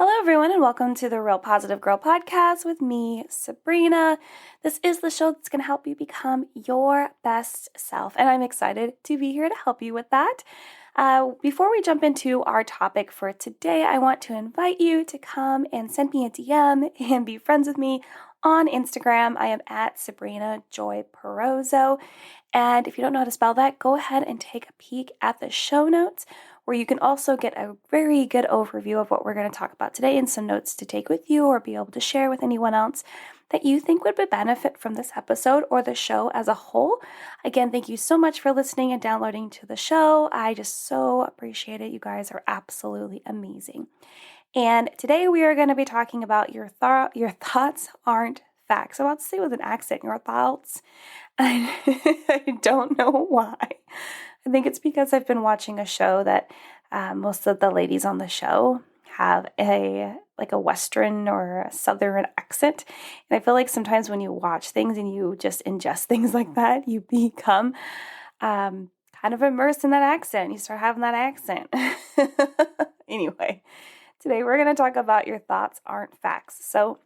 Hello, everyone, and welcome to the Real Positive Girl podcast with me, Sabrina. This is the show that's going to help you become your best self, and I'm excited to be here to help you with that. Before we jump into our topic for today, I want to invite you to come and send me a DM and be friends with me on Instagram. I am at Sabrina Joy Perozzo, and if you don't know how to spell that, go ahead and take a peek at the show notes, where you can also get a very good overview of what we're going to talk about today and some notes to take with you or be able to share with anyone else that you think would benefit from this episode or the show as a whole. Again, thank you so much for listening and downloading to the show. I just so appreciate it. You guys are absolutely amazing. And today we are going to be talking about your thoughts aren't facts. I'm about to say with an accent, your thoughts. I don't know why. I think it's because I've been watching a show that most of the ladies on the show have a Western or a Southern accent. And I feel like sometimes when you watch things and you just ingest things like that, you become kind of immersed in that accent. You start having that accent. Anyway, today we're going to talk about your thoughts aren't facts. So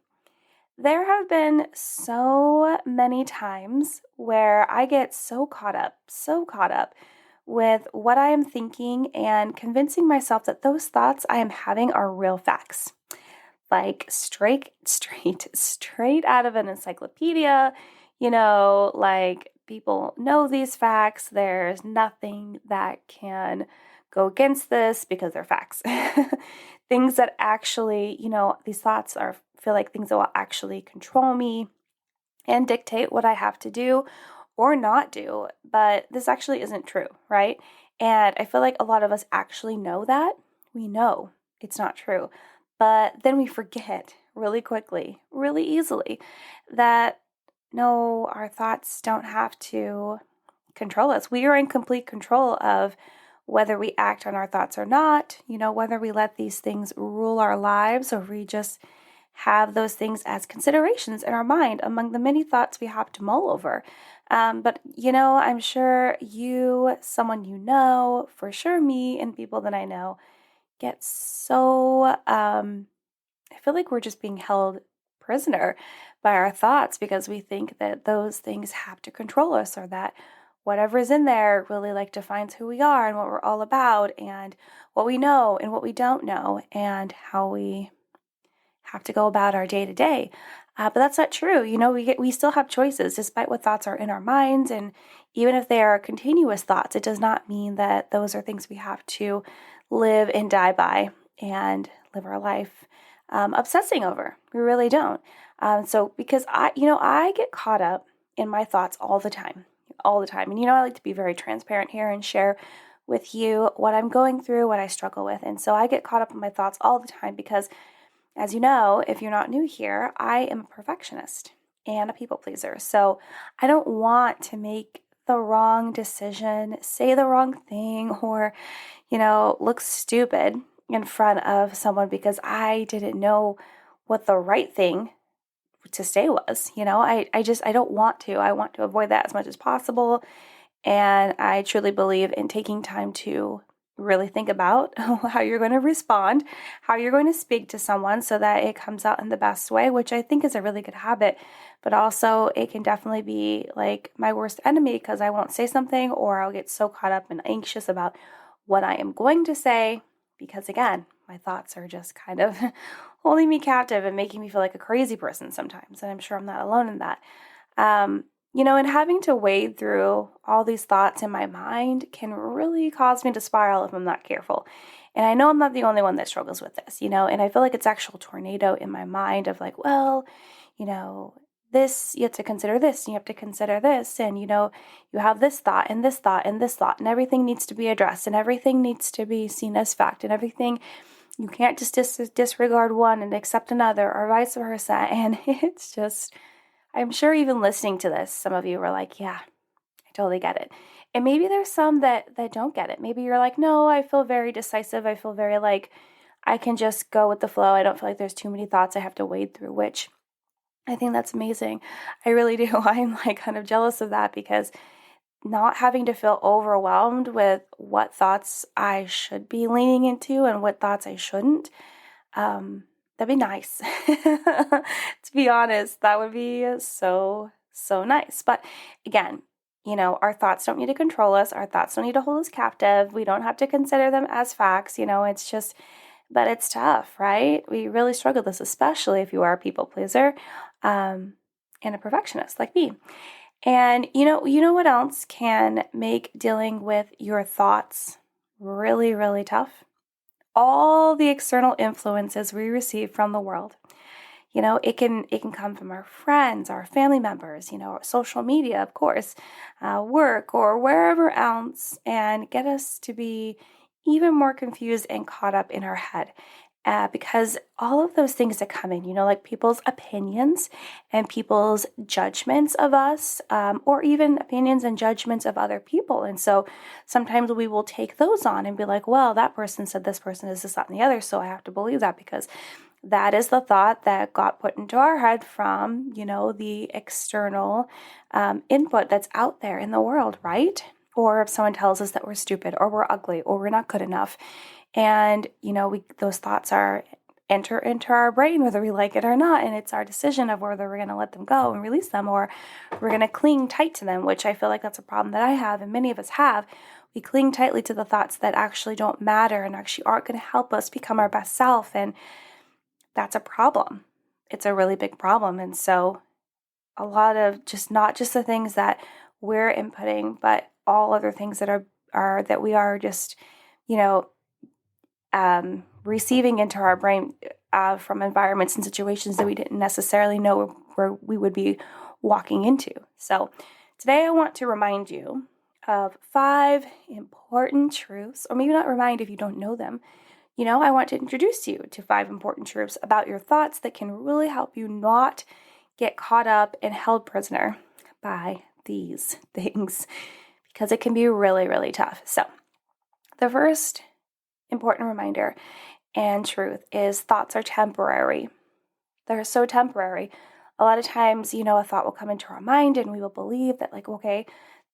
there have been so many times where I get so caught up with what I am thinking and convincing myself that those thoughts I am having are real facts. Like straight out of an encyclopedia, like people know these facts. There's nothing that can go against this because they're facts. Things that actually, these thoughts feel like things that will actually control me and dictate what I have to do or not do, but this actually isn't true, right? And I feel like a lot of us actually know that. We know it's not true, but then we forget really quickly, really easily, that no, our thoughts don't have to control us. We are in complete control of whether we act on our thoughts or not, whether we let these things rule our lives or we just have those things as considerations in our mind among the many thoughts we have to mull over. But I'm sure you, someone for sure me and people that I know get so, I feel like we're just being held prisoner by our thoughts because we think that those things have to control us or that whatever is in there really defines who we are and what we're all about and what we know and what we don't know and how we have to go about our day to day. But that's not true. We still have choices despite what thoughts are in our minds. And even if they are continuous thoughts, it does not mean that those are things we have to live and die by and live our life obsessing over. We really don't. So because I get caught up in my thoughts all the time. And I like to be very transparent here and share with you what I'm going through, what I struggle with. And so I get caught up in my thoughts all the time because, as you know, if you're not new here, I am a perfectionist and a people pleaser. So I don't want to make the wrong decision, say the wrong thing, or, look stupid in front of someone because I didn't know what the right thing to say was. I don't want to. I want to avoid that as much as possible. And I truly believe in taking time to really think about how you're going to respond, how you're going to speak to someone so that it comes out in the best way, which I think is a really good habit. But also it can definitely be like my worst enemy because I won't say something or I'll get so caught up and anxious about what I am going to say because, again, my thoughts are just kind of holding me captive and making me feel like a crazy person sometimes. And I'm sure I'm not alone in that. And having to wade through all these thoughts in my mind can really cause me to spiral if I'm not careful. And I know I'm not the only one that struggles with this, and I feel like it's actual tornado in my mind of like, well, this, you have to consider this, and you have to consider this, and, you have this thought and this thought and this thought, and everything needs to be addressed, and everything needs to be seen as fact, and everything, you can't just disregard one and accept another, or vice versa, and it's just, I'm sure even listening to this, some of you were like, yeah, I totally get it. And maybe there's some that don't get it. Maybe you're like, no, I feel very decisive. I feel very like I can just go with the flow. I don't feel like there's too many thoughts I have to wade through, which I think that's amazing. I really do. I'm kind of jealous of that because not having to feel overwhelmed with what thoughts I should be leaning into and what thoughts I shouldn't That'd be nice. To be honest, that would be so, so nice. But again, our thoughts don't need to control us. Our thoughts don't need to hold us captive. We don't have to consider them as facts. It's just, but it's tough, right? We really struggle with this, especially if you are a people pleaser, and a perfectionist like me. And you know what else can make dealing with your thoughts really, really tough? All the external influences we receive from the world. It can come from our friends, our family members, social media, of course, work, or wherever else, and get us to be even more confused and caught up in our head. Because all of those things that come in, like people's opinions and people's judgments of us, or even opinions and judgments of other people. And so sometimes we will take those on and be like, well, that person said this person is this, that, and the other, so I have to believe that because that is the thought that got put into our head from, the external input that's out there in the world, right? Or if someone tells us that we're stupid or we're ugly or we're not good enough. And, those thoughts enter into our brain whether we like it or not. And it's our decision of whether we're going to let them go and release them or we're going to cling tight to them, which I feel like that's a problem that I have and many of us have. We cling tightly to the thoughts that actually don't matter and actually aren't going to help us become our best self. And that's a problem. It's a really big problem. And so a lot of not just the things that we're inputting, but all other things that are that we are just, receiving into our brain from environments and situations that we didn't necessarily know where we would be walking into. So today I want to remind you of 5 important truths, or maybe not remind if you don't know them. I want to introduce you to 5 important truths about your thoughts that can really help you not get caught up and held prisoner by these things, because it can be really, really tough. So the first important reminder and truth is thoughts are temporary. They're so temporary. A lot of times, a thought will come into our mind and we will believe that okay,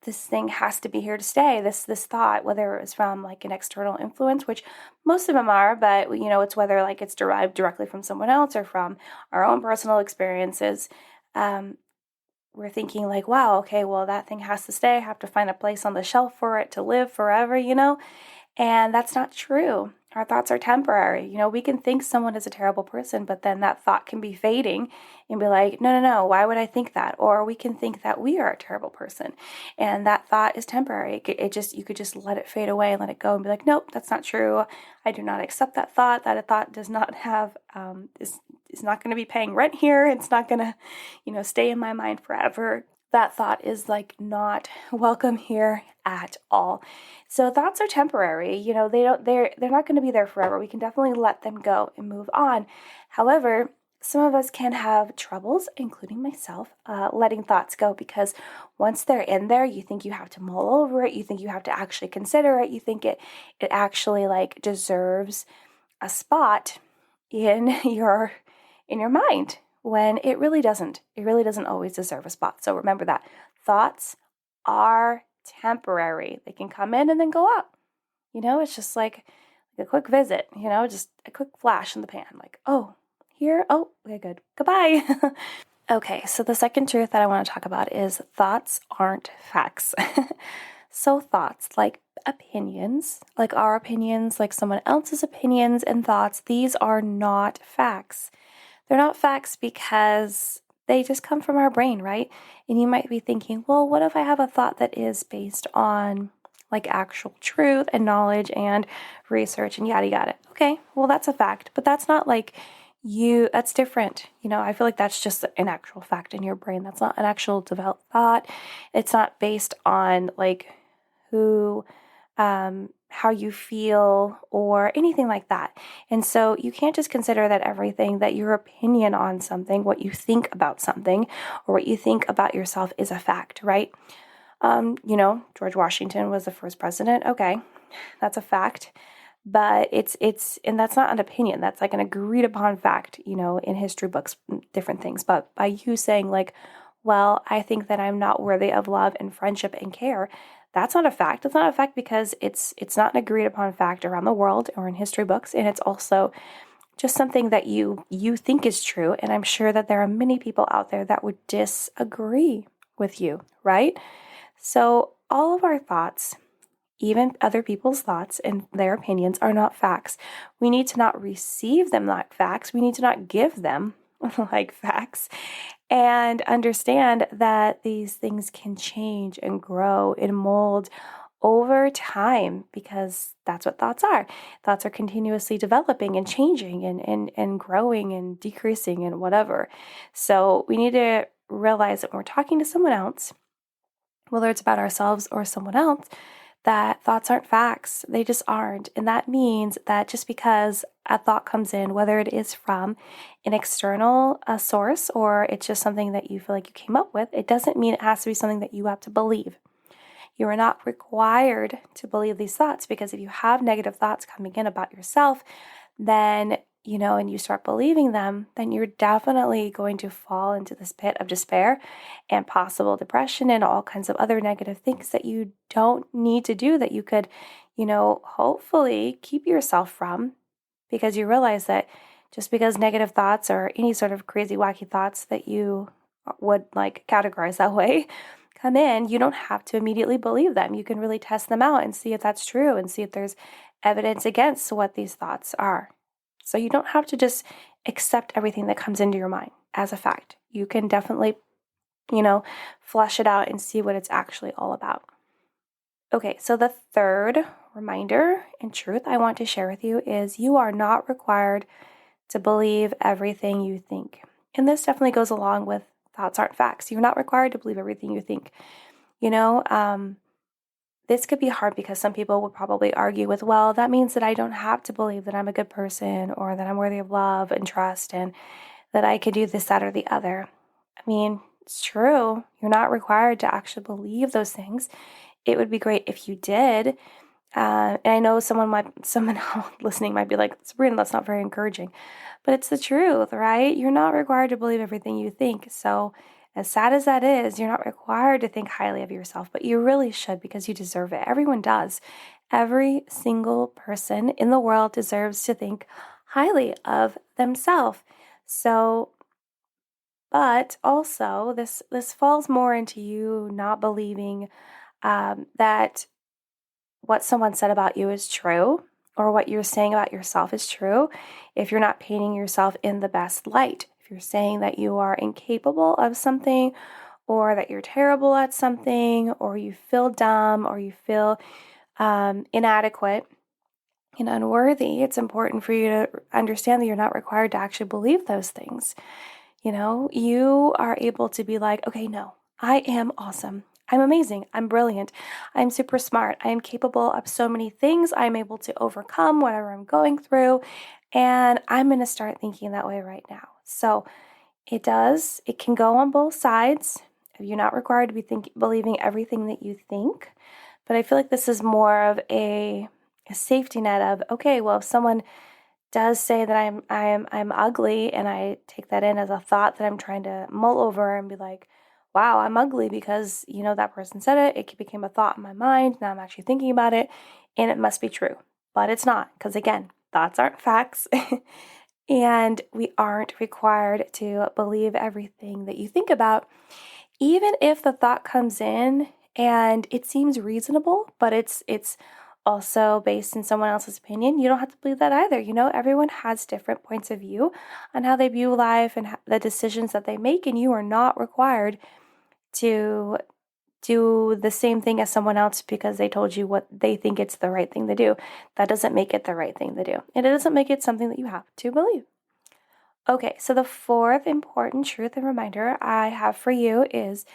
this thing has to be here to stay. This thought, whether it was from an external influence, which most of them are, but it's whether it's derived directly from someone else or from our own personal experiences. We're thinking wow, okay, well, that thing has to stay. I have to find a place on the shelf for it to live forever, and that's not true. Our thoughts are temporary. We can think someone is a terrible person, but then that thought can be fading and be like, no, why would I think that? Or we can think that we are a terrible person and that thought is temporary. You could just let it fade away and let it go and be like, nope, that's not true. I do not accept that thought. That a thought does not have, is not going to be paying rent here. It's not going to, stay in my mind forever. That thought is not welcome here at all. So thoughts are temporary. They're not going to be there forever. We can definitely let them go and move on. However, some of us can have troubles, including myself, letting thoughts go, because once they're in there, you think you have to mull over it. You think you have to actually consider it. You think it actually deserves a spot in your mind, when it really doesn't. It really doesn't always deserve a spot. So remember that. Thoughts are temporary. They can come in and then go out. It's just like a quick visit, just a quick flash in the pan. Oh, here, oh, okay, good. Goodbye. Okay, so the second truth that I want to talk about is thoughts aren't facts. So thoughts, like opinions, like our opinions, like someone else's opinions and thoughts, these are not facts. They're not facts because they just come from our brain, right? And you might be thinking, well, what if I have a thought that is based on actual truth and knowledge and research and yada yada? Okay, well, that's a fact, but that's not that's different. I feel like that's just an actual fact in your brain. That's not an actual developed thought. It's not based on who, how you feel or anything like that. And so you can't just consider that everything, that your opinion on something, what you think about something or what you think about yourself is a fact, right? George Washington was the first president. Okay, that's a fact. But and that's not an opinion. That's an agreed upon fact, in history books, different things. But by you saying well, I think that I'm not worthy of love and friendship and care, that's not a fact. It's not a fact because it's not an agreed upon fact around the world or in history books. And it's also just something that you think is true. And I'm sure that there are many people out there that would disagree with you, right? So all of our thoughts, even other people's thoughts and their opinions, are not facts. We need to not receive them like facts. We need to not give them like facts, and understand that these things can change and grow and mold over time, because that's what thoughts are. Thoughts are continuously developing and changing and growing and decreasing and whatever. So we need to realize that when we're talking to someone else, whether it's about ourselves or someone else, that thoughts aren't facts. They just aren't. And that means that just because a thought comes in, whether it is from an external source or it's just something that you feel like you came up with, it doesn't mean it has to be something that you have to believe. You are not required to believe these thoughts, because if you have negative thoughts coming in about yourself, then, and you start believing them, then you're definitely going to fall into this pit of despair and possible depression and all kinds of other negative things that you don't need to do, that you could, hopefully keep yourself from, because you realize that just because negative thoughts or any sort of crazy, wacky thoughts that you would categorize that way come in, you don't have to immediately believe them. You can really test them out and see if that's true and see if there's evidence against what these thoughts are. So you don't have to just accept everything that comes into your mind as a fact. You can definitely, flesh it out and see what it's actually all about. Okay, so the third reminder and truth I want to share with you is you are not required to believe everything you think. And this definitely goes along with thoughts aren't facts. You're not required to believe everything you think. This could be hard because some people would probably argue with, well, that means that I don't have to believe that I'm a good person or that I'm worthy of love and trust and that I could do this, that, or the other. I mean, it's true. You're not required to actually believe those things. It would be great if you did. And I know someone listening might be like, Sabrina, that's not very encouraging. But it's the truth, right? You're not required to believe everything you think. So as sad as that is, you're not required to think highly of yourself, but you really should, because you deserve it. Everyone does. Every single person in the world deserves to think highly of themselves. So, but also this falls more into you not believing that what someone said about you is true, or what you're saying about yourself is true, if you're not painting yourself in the best light. If you're saying that you are incapable of something, or that you're terrible at something, or you feel dumb, or you feel inadequate and unworthy, it's important for you to understand that you're not required to actually believe those things. You are able to be like, okay, no, I am awesome. I'm amazing. I'm brilliant. I'm super smart. I am capable of so many things. I'm able to overcome whatever I'm going through. And I'm going to start thinking that way right now. So it can go on both sides. You're not required to be believing everything that you think. But I feel like this is more of a safety net of, okay, well, if someone does say that I'm ugly, and I take that in as a thought that I'm trying to mull over and be like, wow, I'm ugly because, that person said it. It became a thought in my mind. Now I'm actually thinking about it, and it must be true. But it's not, because again, thoughts aren't facts. And we aren't required to believe everything that you think about, even if the thought comes in and it seems reasonable, but it's also based in someone else's opinion. You don't have to believe that either. Everyone has different points of view on how they view life and the decisions that they make, and you are not required to do the same thing as someone else because they told you what they think it's the right thing to do. That doesn't make it the right thing to do. And it doesn't make it something that you have to believe. Okay, so the fourth important truth and reminder I have for you is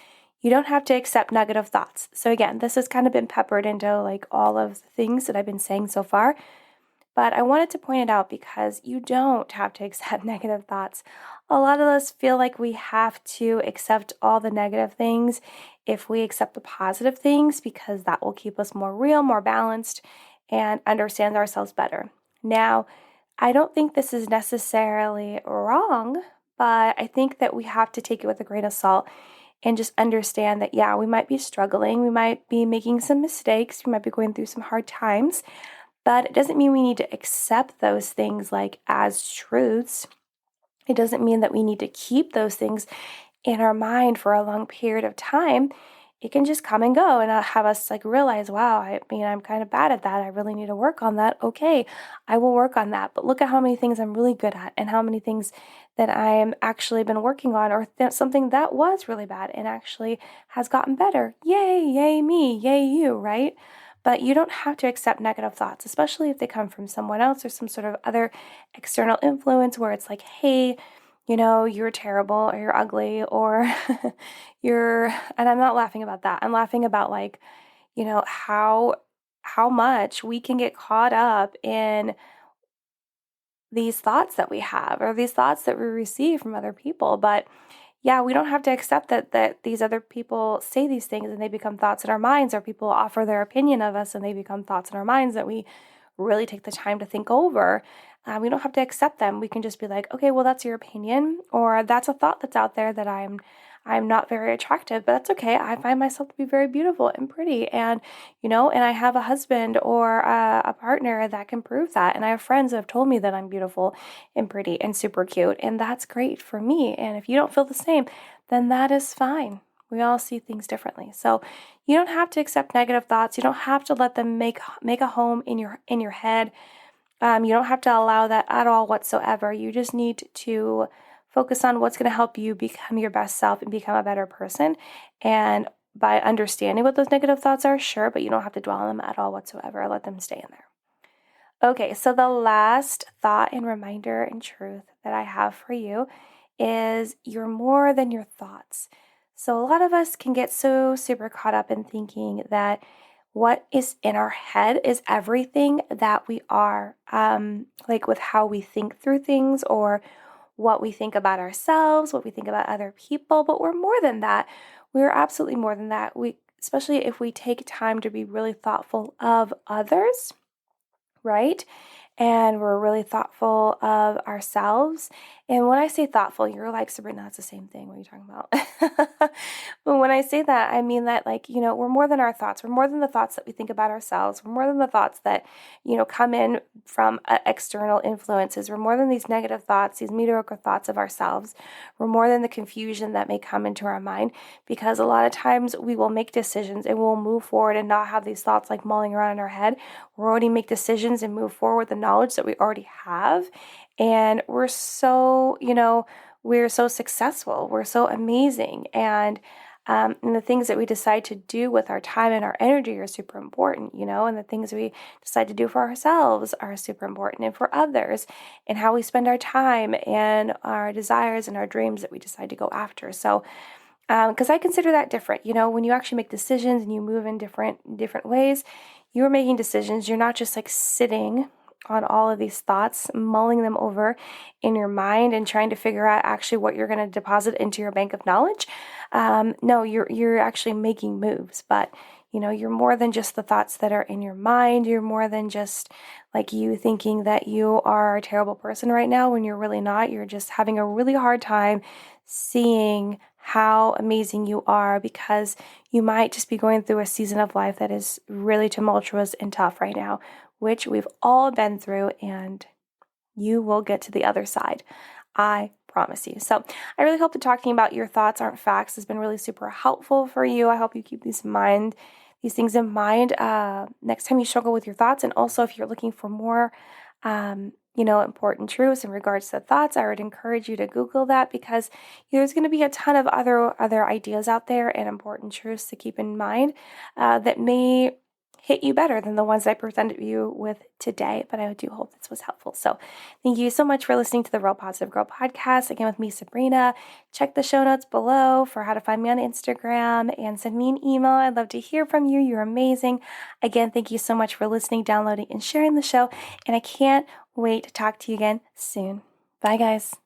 you don't have to accept negative thoughts. So again, this has kind of been peppered into all of the things that I've been saying so far. But I wanted to point it out because you don't have to accept negative thoughts. A lot of us feel like we have to accept all the negative things if we accept the positive things, because that will keep us more real, more balanced, and understand ourselves better. Now, I don't think this is necessarily wrong, but I think that we have to take it with a grain of salt and just understand that, yeah, we might be struggling. We might be making some mistakes. We might be going through some hard times. But it doesn't mean we need to accept those things like as truths. It doesn't mean that we need to keep those things in our mind for a long period of time. It can just come and go and have us like realize, wow, I'm kind of bad at that. I really need to work on that. Okay, I will work on that. But look at how many things I'm really good at and how many things that I am actually been working on, or something that was really bad and actually has gotten better. Yay, yay me, yay you, right? But you don't have to accept negative thoughts, especially if they come from someone else or some sort of other external influence where it's like, hey, you're terrible or you're ugly or and I'm not laughing about that. I'm laughing about like, how much we can get caught up in these thoughts that we have or these thoughts that we receive from other people. But yeah, we don't have to accept that these other people say these things and they become thoughts in our minds, or people offer their opinion of us and they become thoughts in our minds that we really take the time to think over. We don't have to accept them. We can just be like, okay, well, that's your opinion, or that's a thought that's out there that I'm not very attractive, but that's okay. I find myself to be very beautiful and pretty, and and I have a husband or a partner that can prove that, and I have friends that have told me that I'm beautiful and pretty and super cute, and that's great for me. And if you don't feel the same, then that is fine. We all see things differently. So you don't have to accept negative thoughts. You don't have to let them make a home in your head. You don't have to allow that at all whatsoever. You just need to focus on what's going to help you become your best self and become a better person. And by understanding what those negative thoughts are, sure, but you don't have to dwell on them at all whatsoever. Let them stay in there. Okay, so the last thought and reminder and truth that I have for you is you're more than your thoughts. So a lot of us can get so super caught up in thinking that what is in our head is everything that we are, like with how we think through things or what we think about ourselves, what we think about other people, but we're more than that. We're absolutely more than that. Especially if we take time to be really thoughtful of others, right? And we're really thoughtful of ourselves. And when I say thoughtful, you're like, Sabrina, that's the same thing. What are you talking about? But when I say that, I mean that, like, we're more than our thoughts. We're more than the thoughts that we think about ourselves. We're more than the thoughts that, come in from external influences. We're more than these negative thoughts, these mediocre thoughts of ourselves. We're more than the confusion that may come into our mind, because a lot of times we will make decisions and we'll move forward and not have these thoughts like mulling around in our head. We'll already make decisions and move forward with the knowledge that we already have. And we're so, we're so successful. We're so amazing. And the things that we decide to do with our time and our energy are super important, and the things we decide to do for ourselves are super important, and for others, and how we spend our time and our desires and our dreams that we decide to go after. So, because I consider that different, when you actually make decisions and you move in different ways, you're making decisions. You're not just like sitting on all of these thoughts, mulling them over in your mind and trying to figure out actually what you're going to deposit into your bank of knowledge. No, you're actually making moves, but you're more than just the thoughts that are in your mind. You're more than just like you thinking that you are a terrible person right now when you're really not. You're just having a really hard time seeing how amazing you are, because you might just be going through a season of life that is really tumultuous and tough right now, which we've all been through, and you will get to the other side. I promise you. So I really hope that talking about your thoughts aren't facts has been really super helpful for you. I hope you keep these things in mind next time you struggle with your thoughts. And also, if you're looking for more important truths in regards to thoughts, I would encourage you to Google that, because there's going to be a ton of other ideas out there and important truths to keep in mind that may hit you better than the ones I presented you with today. But I do hope this was helpful. So thank you so much for listening to the Real Positive Girl podcast. Again, with me, Sabrina. Check the show notes below for how to find me on Instagram and send me an email. I'd love to hear from you. You're amazing. Again, thank you so much for listening, downloading, and sharing the show. And I can't wait to talk to you again soon. Bye, guys.